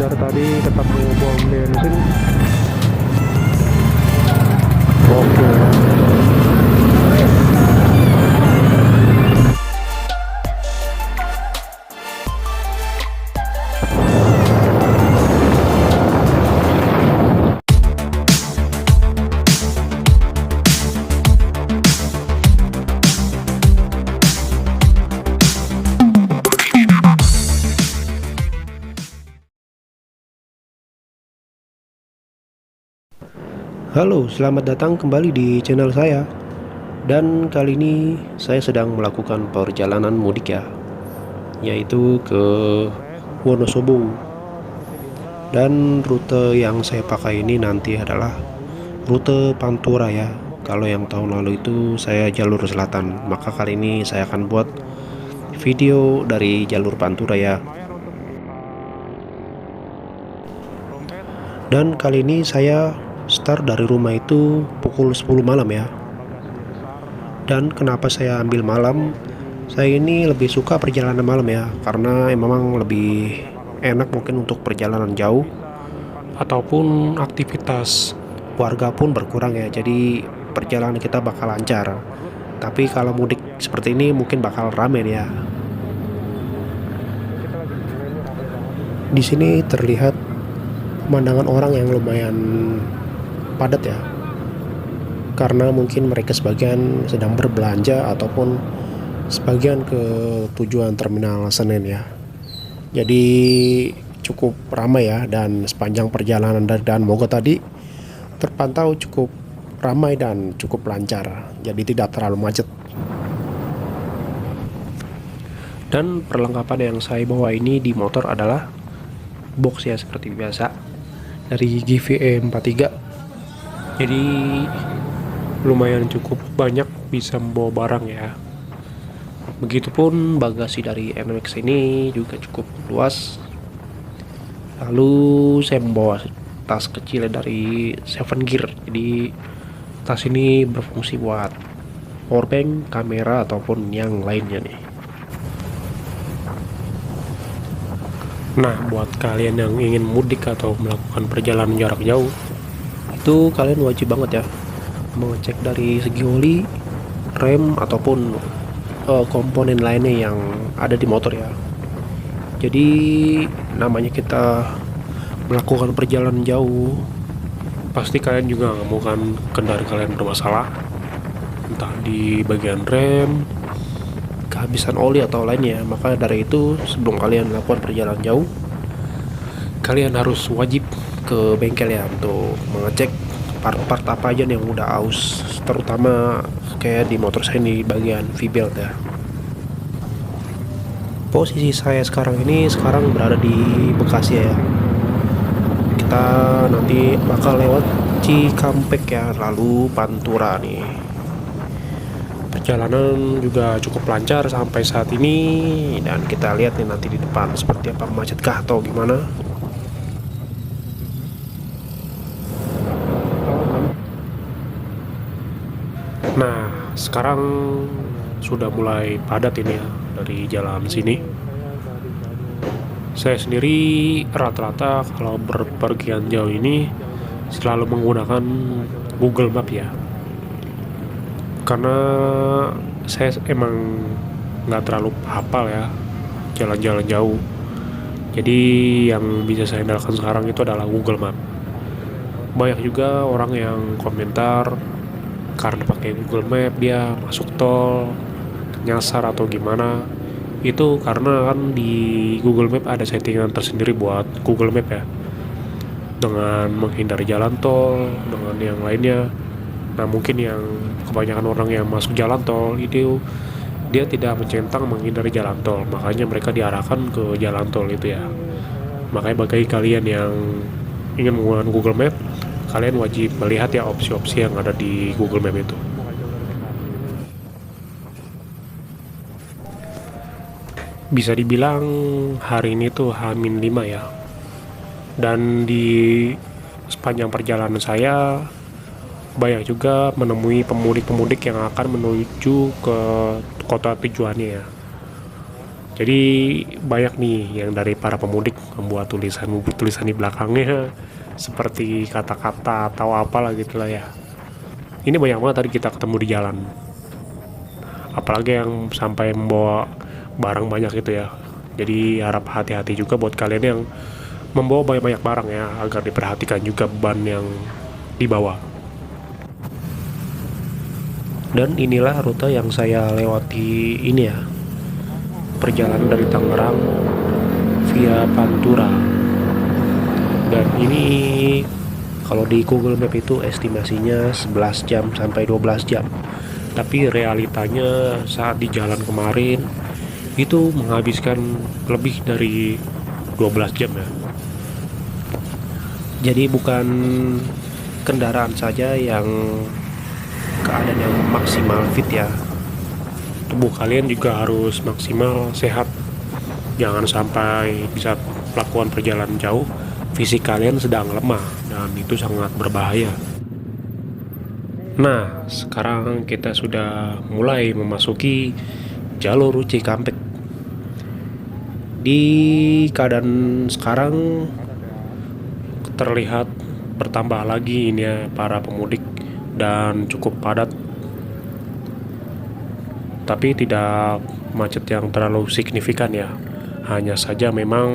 dari tadi ketemu bom bensin. Oke. Halo, selamat datang kembali di channel saya. Dan kali ini saya sedang melakukan perjalanan mudik ya, yaitu ke Wonosobo. Dan rute yang saya pakai ini nanti adalah rute Pantura ya. Kalau yang tahun lalu itu saya jalur selatan, maka kali ini saya akan buat video dari jalur Pantura ya. Dan kali ini saya start dari rumah itu pukul 10 malam ya. Dan kenapa saya ambil malam? Saya ini lebih suka perjalanan malam ya, karena memang lebih enak mungkin untuk perjalanan jauh, ataupun aktivitas warga pun berkurang ya. Jadi perjalanan kita bakal lancar. Tapi kalau mudik seperti ini mungkin bakal rame ya. Di sini terlihat pemandangan orang yang lumayan padat ya, karena mungkin mereka sebagian sedang berbelanja ataupun sebagian ke tujuan terminal Senen ya. Jadi cukup ramai ya, dan sepanjang perjalanan dari Danmogot tadi terpantau cukup ramai dan cukup lancar, jadi tidak terlalu macet. Dan perlengkapan yang saya bawa ini di motor adalah box ya, seperti biasa dari GVE 43. Jadi lumayan cukup banyak bisa membawa barang ya. Begitupun bagasi dari NMAX ini juga cukup luas. Lalu saya membawa tas kecil dari Seven Gear. Jadi tas ini berfungsi buat powerbank, kamera ataupun yang lainnya nih. Nah, buat kalian yang ingin mudik atau melakukan perjalanan jarak jauh, itu kalian wajib banget ya mengecek dari segi oli, rem ataupun komponen lainnya yang ada di motor ya. Jadi namanya kita melakukan perjalanan jauh, pasti kalian juga nggak mau kan kendaraan kalian bermasalah, entah di bagian rem, kehabisan oli atau lainnya. Maka dari itu sebelum kalian melakukan perjalanan jauh, kalian harus wajib ke bengkel ya untuk mengecek part-part apa aja yang udah aus, terutama kayak di motor saya di bagian V-belt ya. Posisi saya sekarang berada di Bekasi ya. Kita nanti bakal lewat Cikampek ya, lalu Pantura nih. Perjalanan juga cukup lancar sampai saat ini, dan kita lihat nih nanti di depan seperti apa, macetkah atau gimana. Nah, sekarang sudah mulai padat ini ya dari jalan sini. Saya sendiri rata-rata kalau berpergian jauh ini selalu menggunakan Google Map ya. Karena saya emang nggak terlalu hafal ya jalan-jalan jauh. Jadi yang bisa saya andalkan sekarang itu adalah Google Map. Banyak juga orang yang komentar karena pakai Google Map dia masuk tol nyasar atau gimana. Itu karena kan di Google Map ada settingan tersendiri buat Google Map ya, dengan menghindari jalan tol dengan yang lainnya. Nah, mungkin yang kebanyakan orang yang masuk jalan tol itu dia tidak mencentang menghindari jalan tol, makanya mereka diarahkan ke jalan tol itu ya. Makanya bagi kalian yang ingin menggunakan Google Map, kalian wajib melihat ya opsi-opsi yang ada di Google Map itu. Bisa dibilang hari ini tuh H-5 ya. Dan di sepanjang perjalanan saya banyak juga menemui pemudik-pemudik yang akan menuju ke kota tujuannya ya. Jadi banyak nih yang dari para pemudik membuat tulisan di belakangnya seperti kata-kata atau apalah gitulah ya. Ini banyak banget tadi kita ketemu di jalan. Apalagi yang sampai membawa barang banyak itu ya. Jadi harap hati-hati juga buat kalian yang membawa banyak-banyak barang ya, agar diperhatikan juga beban yang dibawa. Dan inilah rute yang saya lewati ini ya, perjalanan dari Tangerang via Pantura. Dan ini kalau di Google Map itu estimasinya 11 jam sampai 12 jam. Tapi realitanya saat di jalan kemarin itu menghabiskan lebih dari 12 jam ya. Jadi bukan kendaraan saja yang keadaan yang maksimal fit ya. Tubuh kalian juga harus maksimal sehat. Jangan sampai bisa melakukan perjalanan jauh, fisik kalian sedang lemah dan itu sangat berbahaya. Nah, sekarang kita sudah mulai memasuki jalur Cikampek. Di keadaan sekarang terlihat bertambah lagi ini ya para pemudik dan cukup padat, tapi tidak macet yang terlalu signifikan ya. Hanya saja memang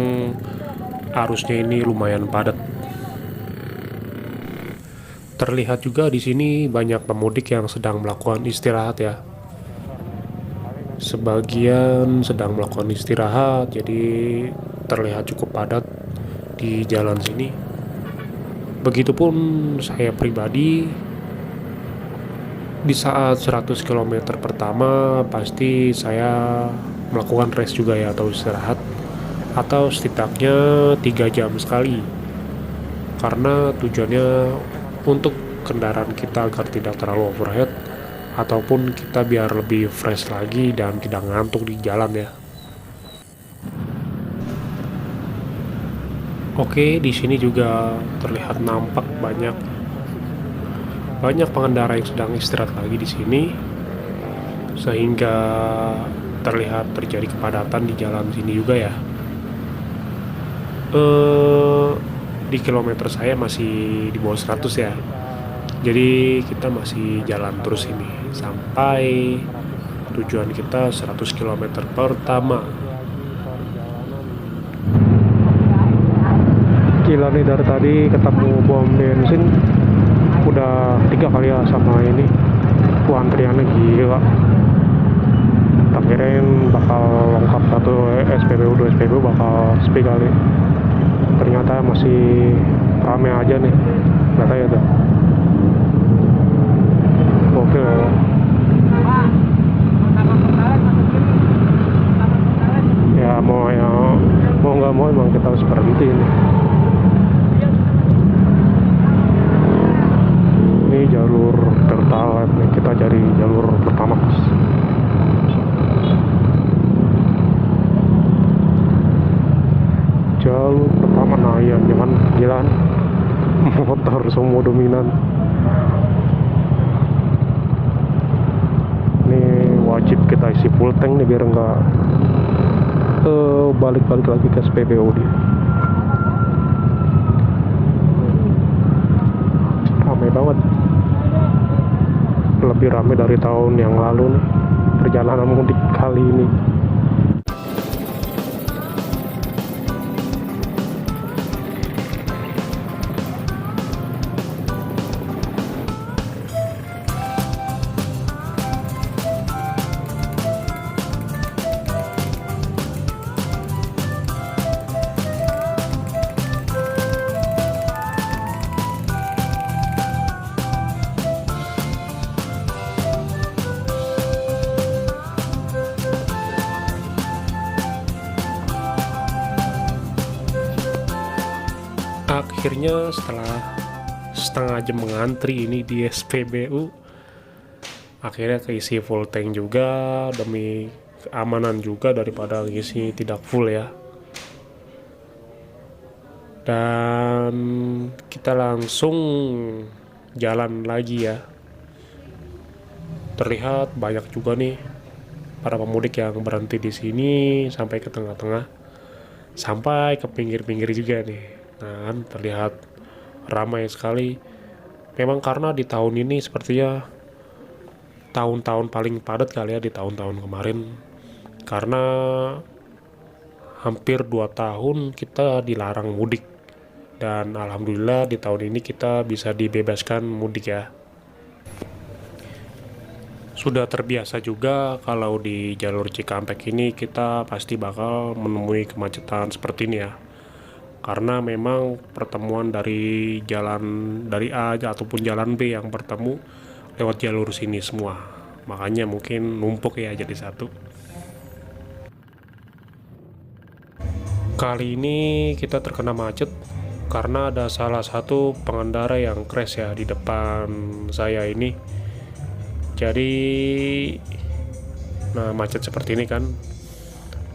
arusnya ini lumayan padat. Terlihat juga di sini banyak pemudik yang sedang melakukan istirahat ya. Sebagian sedang melakukan istirahat, jadi terlihat cukup padat di jalan sini. Begitupun saya pribadi, di saat 100 km pertama pasti saya melakukan rest juga ya, atau istirahat, atau setidaknya 3 jam sekali. Karena tujuannya untuk kendaraan kita agar tidak terlalu overheat, ataupun kita biar lebih fresh lagi dan tidak ngantuk di jalan ya. Oke, di sini juga terlihat nampak banyak pengendara yang sedang istirahat lagi di sini, sehingga terlihat terjadi kepadatan di jalan sini juga ya. Di kilometer saya masih di bawah 100 ya. Jadi kita masih jalan terus ini sampai tujuan kita 100 km pertama. Gila nih, dari tadi ketemu bom bensin udah 3 kali ya sama ini. Antriannya gila. Tak kirain bakal lengkap 1 SPBU 2 SPBU bakal sepi kali. Ternyata masih rame aja nih. Kata ya tuh. Oke ya. Ya mau nggak mau emang kita harus berhenti ini. Ini jalur Pertalite nih, kita cari jalur pertama. Jalur pertama, nah iya jangan jalan motor semua dominan. Wajib kita isi full tank nih biar nggak balik-balik lagi ke SPBU dia. Ramai banget, lebih ramai dari tahun yang lalu nih perjalanan mudik kali ini. Akhirnya setelah setengah jam mengantri ini di SPBU, akhirnya keisi full tank juga, demi keamanan juga daripada ngisi tidak full ya. Dan kita langsung jalan lagi ya. Terlihat banyak juga nih para pemudik yang berhenti di sini sampai ke tengah-tengah, sampai ke pinggir-pinggir juga nih. Nah, kan terlihat ramai sekali. Memang karena di tahun ini sepertinya tahun-tahun paling padat kali ya di tahun-tahun kemarin, karena hampir 2 tahun kita dilarang mudik, dan alhamdulillah di tahun ini kita bisa dibebaskan mudik ya. Sudah terbiasa juga kalau di jalur Cikampek ini kita pasti bakal menemui kemacetan seperti ini ya. Karena memang pertemuan dari A ataupun jalan B yang bertemu lewat jalur sini semua. Makanya mungkin numpuk ya jadi satu. Kali ini kita terkena macet karena ada salah satu pengendara yang crash ya di depan saya ini. Jadi, nah macet seperti ini kan,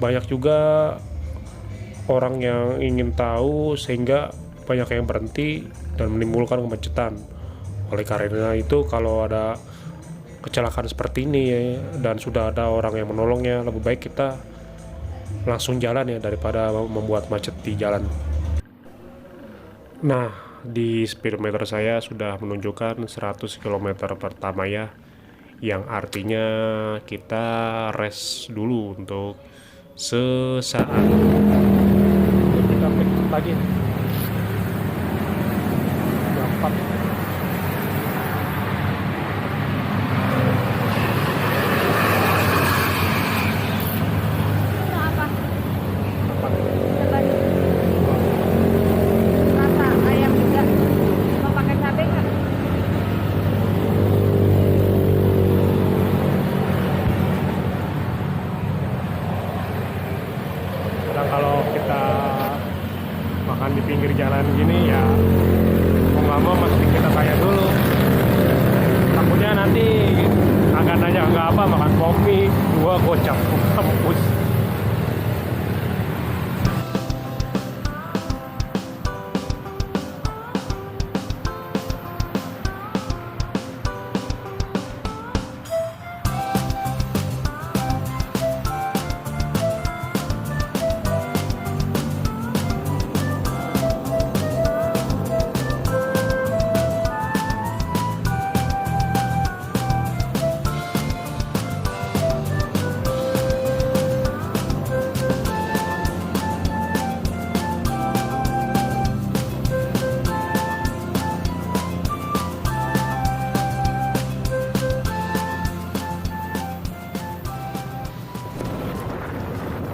banyak juga orang yang ingin tahu sehingga banyak yang berhenti dan menimbulkan kemacetan. Oleh karena itu kalau ada kecelakaan seperti ini ya, dan sudah ada orang yang menolongnya, lebih baik kita langsung jalan ya daripada membuat macet di jalan. Nah, di speedometer saya sudah menunjukkan 100 km pertama ya, yang artinya kita rest dulu untuk sesaat. Kita break lagi. Gampang. Apa? Rasa ayam juga. Mau pakai cabai nggak? Kadang kalau kita makan di pinggir jalan gini ya, mau nggak mau mesti kita tanya dulu. Takutnya nanti agak nanya nggak apa, makan kopi 2 gocap kampus.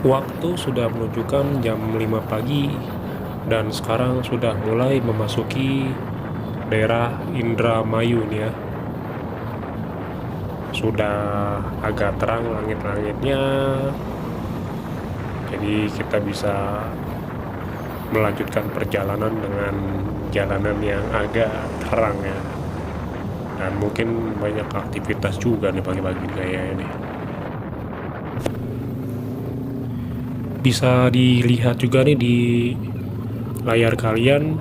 Waktu sudah menunjukkan jam 5 pagi dan sekarang sudah mulai memasuki daerah Indramayu nih ya. Sudah agak terang langit-langitnya, jadi kita bisa melanjutkan perjalanan dengan jalanan yang agak terang ya. Dan mungkin banyak aktivitas juga nih pagi-pagi kayak ini. Bisa dilihat juga nih di layar kalian,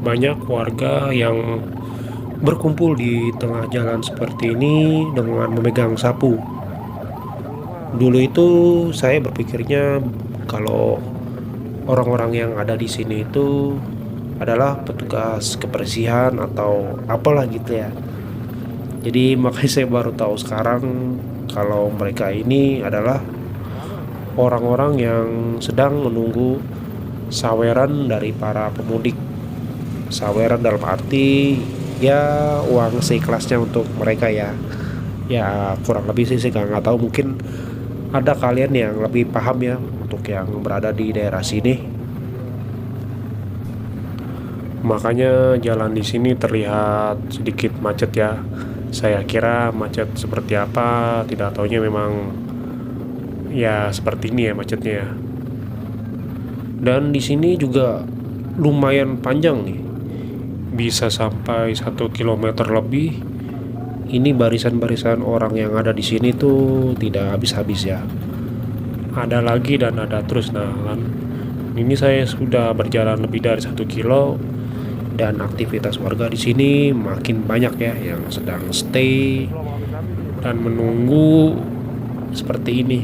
banyak warga yang berkumpul di tengah jalan seperti ini dengan memegang sapu. Dulu itu saya berpikirnya kalau orang-orang yang ada di sini itu adalah petugas kebersihan atau apalah gitu ya. Jadi makanya saya baru tahu sekarang kalau mereka ini adalah orang-orang yang sedang menunggu saweran dari para pemudik. Saweran dalam arti ya uang seikhlasnya untuk mereka ya. Ya kurang lebih sih saya nggak tahu, mungkin ada kalian yang lebih paham ya untuk yang berada di daerah sini. Makanya jalan di sini terlihat sedikit macet ya. Saya kira macet seperti apa, tidak taunya memang ya seperti ini ya macetnya ya. Dan di sini juga lumayan panjang nih, bisa sampai 1 kilometer lebih. Ini barisan-barisan orang yang ada di sini tuh tidak habis-habis ya. Ada lagi dan ada terus. Nah kan, ini saya sudah berjalan lebih dari 1 kilo dan aktivitas warga di sini makin banyak ya yang sedang stay dan menunggu seperti ini.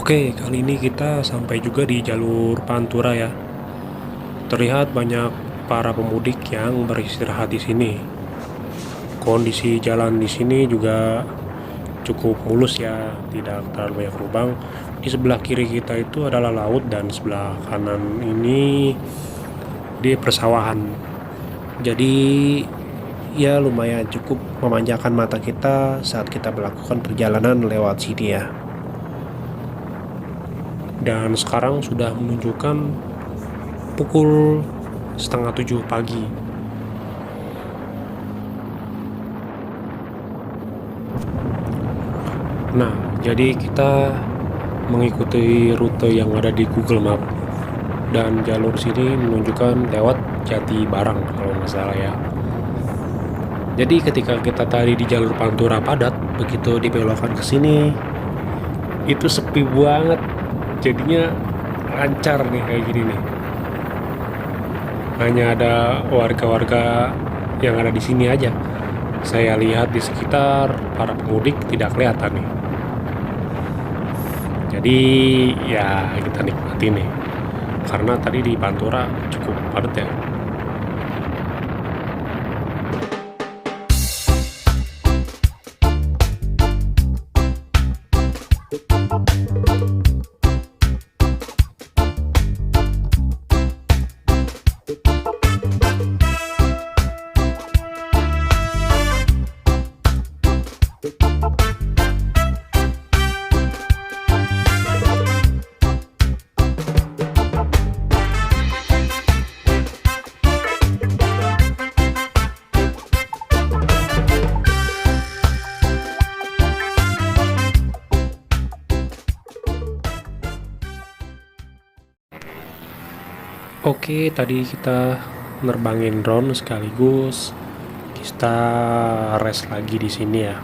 Oke, kali ini kita sampai juga di jalur Pantura ya. Terlihat banyak para pemudik yang beristirahat di sini. Kondisi jalan di sini juga cukup mulus ya, tidak terlalu banyak lubang. Di sebelah kiri kita itu adalah laut dan sebelah kanan ini di persawahan. Jadi ya lumayan cukup memanjakan mata kita saat kita melakukan perjalanan lewat sini ya. Dan sekarang sudah menunjukkan pukul 6:30 pagi. Nah, jadi kita mengikuti rute yang ada di Google Map, dan jalur sini menunjukkan lewat Jati Barang kalau nggak salah ya. Jadi ketika kita tadi di jalur Pantura padat, begitu dibelokkan ke sini itu sepi banget. Jadinya lancar nih kayak gini nih. Hanya ada warga-warga yang ada di sini aja. Saya lihat di sekitar para pemudik tidak kelihatan nih. Jadi ya kita nikmati nih. Karena tadi di Pantura cukup padat ya. Oke, tadi kita nerbangin drone sekaligus kita rest lagi di sini ya.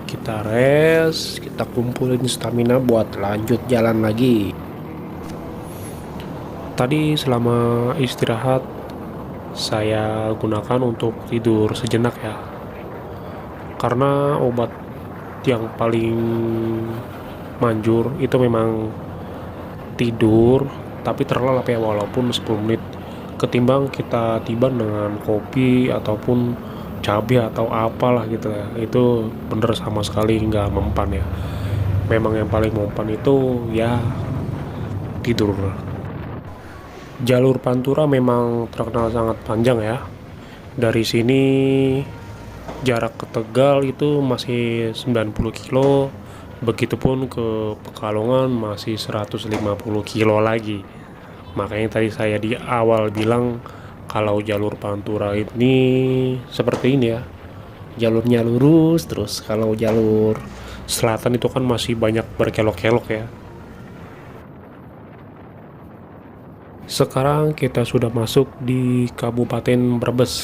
Kita rest, kita kumpulin stamina buat lanjut jalan lagi. Tadi selama istirahat saya gunakan untuk tidur sejenak ya. Karena obat yang paling manjur itu memang tidur, tapi terlelap ya, walaupun 10 menit, ketimbang kita tiban dengan kopi ataupun cabai atau apalah gitu ya. Itu bener sama sekali nggak mempan ya. Memang yang paling mempan itu ya tidur. Jalur Pantura memang terkenal sangat panjang ya. Dari sini jarak ke Tegal itu masih 90 kilo, begitupun ke Pekalongan masih 150 kilo lagi. Makanya tadi saya di awal bilang kalau jalur Pantura ini seperti ini ya, jalurnya lurus terus. Kalau jalur selatan itu kan masih banyak berkelok-kelok ya. Sekarang kita sudah masuk di Kabupaten Brebes,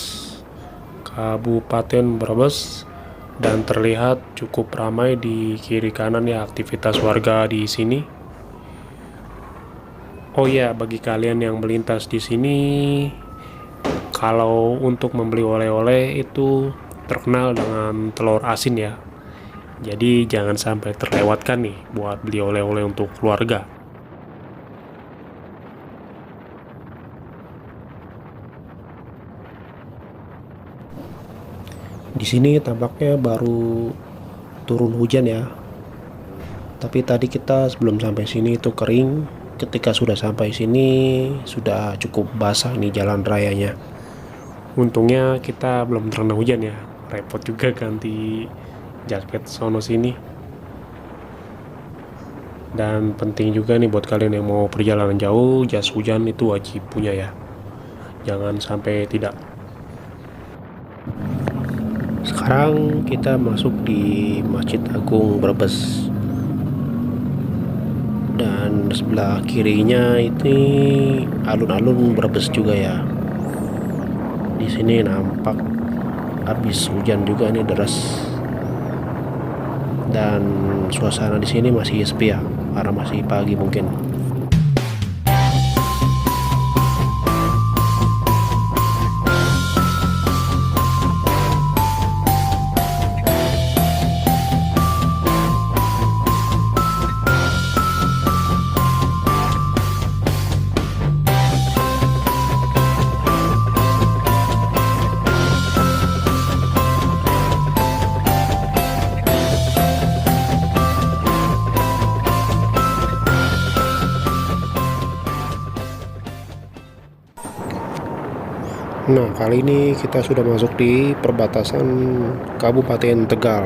dan terlihat cukup ramai di kiri kanan ya aktivitas warga di sini. Oh ya, bagi kalian yang melintas di sini, kalau untuk membeli oleh-oleh itu terkenal dengan telur asin ya. Jadi jangan sampai terlewatkan nih buat beli oleh-oleh untuk keluarga. Di sini tampaknya baru turun hujan ya. Tapi tadi kita sebelum sampai sini itu kering. Ketika sudah sampai sini sudah cukup basah nih jalan rayanya. Untungnya kita belum terkena hujan ya. Repot juga ganti jaket sono sini. Dan penting juga nih buat kalian yang mau perjalanan jauh, jas hujan itu wajib punya ya. Jangan sampai tidak. Sekarang kita masuk di Masjid Agung Brebes, dan sebelah kirinya ini alun-alun Brebes juga ya. Di di sini nampak habis hujan juga nih deras, dan suasana di sini masih sepi ya, karena masih pagi mungkin. Nah, kali ini kita sudah masuk di perbatasan Kabupaten Tegal.